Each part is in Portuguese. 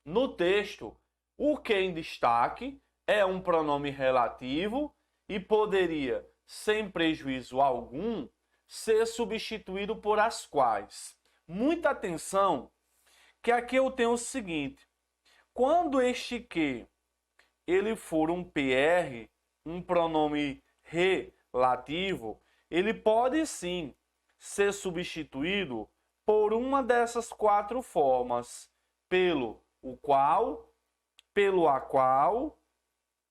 No texto, o que em destaque é um pronome relativo e poderia, sem prejuízo algum, ser substituído por as quais. Muita atenção, que aqui eu tenho o seguinte: quando este que ele for um PR, um pronome relativo, ele pode sim ser substituído por uma dessas quatro formas: pelo o qual, pelo a qual,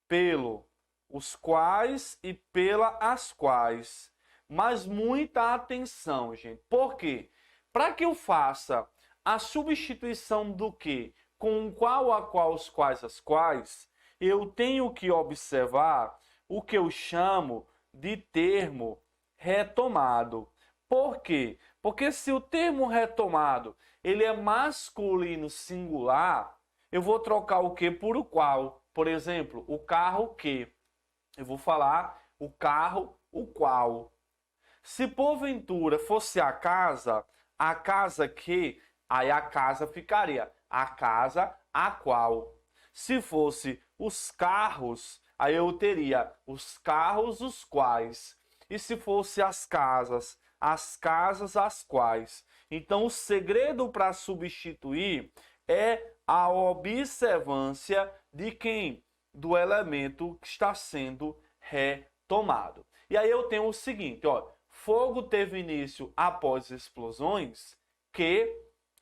pelo os quais e pela as quais. Mas muita atenção, gente. Por quê? Para que eu faça a substituição do que com o qual, a qual, os quais, as quais, eu tenho que observar o que eu chamo de termo retomado. Por quê? Porque se o termo retomado ele é masculino singular, eu vou trocar o que por o qual. Por exemplo, o carro que. Eu vou falar o carro, o qual. Se porventura fosse a casa que, aí a casa ficaria a casa a qual. Se fosse os carros, aí eu teria os carros os quais. E se fosse as casas as quais. Então o segredo para substituir é a observância de quem? Do elemento que está sendo retomado. E aí eu tenho o seguinte, ó, fogo teve início após explosões que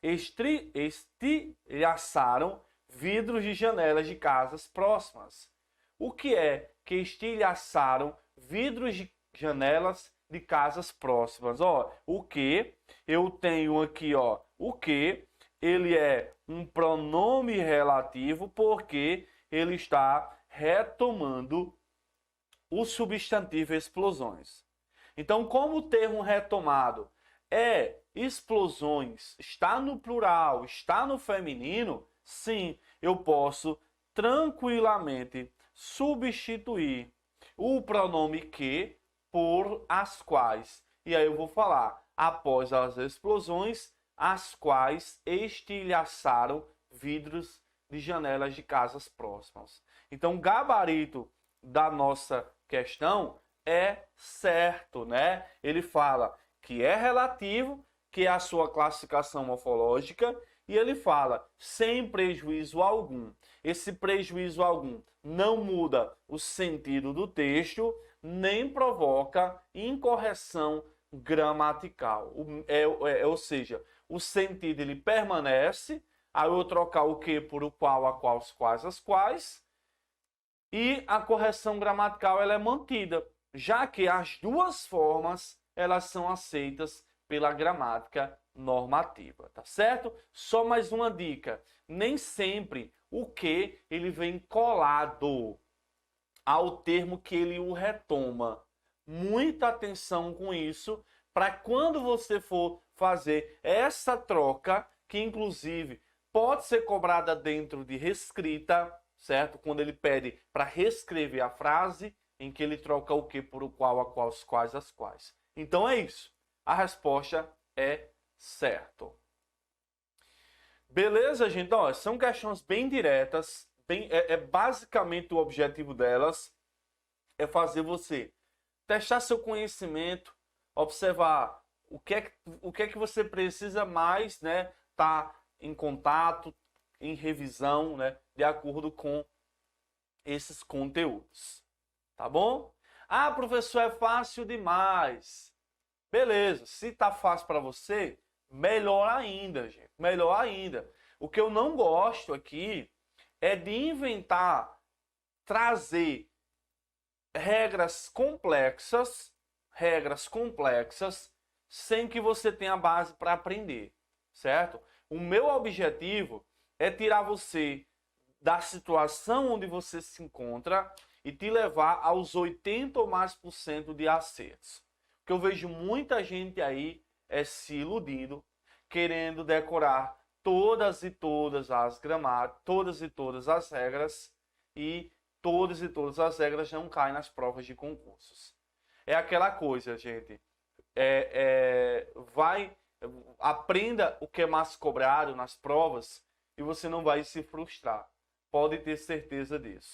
estilhaçaram vidros de janelas de casas próximas. O que é que estilhaçaram vidros de janelas de casas próximas? Ó, o que eu tenho aqui, ó, o que ele é um pronome relativo porque ele está retomando o substantivo explosões. Então, como o termo retomado é explosões, está no plural, está no feminino, sim, eu posso tranquilamente substituir o pronome que por as quais. E aí eu vou falar, após as explosões, as quais estilhaçaram vidros de janelas de casas próximas. Então, o gabarito da nossa questão é certo, né? Ele fala que é relativo, que é a sua classificação morfológica, e ele fala sem prejuízo algum. Esse prejuízo algum não muda o sentido do texto, nem provoca incorreção gramatical. Ou seja, o sentido ele permanece, aí eu trocar o que por o qual, a qual, os quais, as quais, e a correção gramatical ela é mantida, já que as duas formas elas são aceitas pela gramática normativa, tá certo? Só mais uma dica, nem sempre o que ele vem colado ao termo que ele o retoma. Muita atenção com isso, para quando você for fazer essa troca, que inclusive pode ser cobrada dentro de reescrita, certo? Quando ele pede para reescrever a frase, em que ele troca o que por o qual, a qual, os quais, as quais. Então é isso. A resposta é certo. Beleza, gente? Ó, são questões bem diretas. Basicamente o objetivo delas é fazer você testar seu conhecimento, observar o que é que você precisa mais, né? Tá em contato, em revisão, né? De acordo com esses conteúdos. Tá bom? Ah, professor, é fácil demais. Beleza, se tá fácil para você, melhor ainda, gente. Melhor ainda. O que eu não gosto aqui é de inventar, trazer regras complexas, sem que você tenha base para aprender, certo? O meu objetivo é tirar você da situação onde você se encontra e te levar aos 80 ou mais por cento de acertos. Porque eu vejo muita gente aí se iludindo, querendo decorar todas e todas as gramáticas, todas e todas as regras, e todas e todas as regras não caem nas provas de concursos. É aquela coisa, gente. Aprenda o que é mais cobrado nas provas e você não vai se frustrar. Pode ter certeza disso.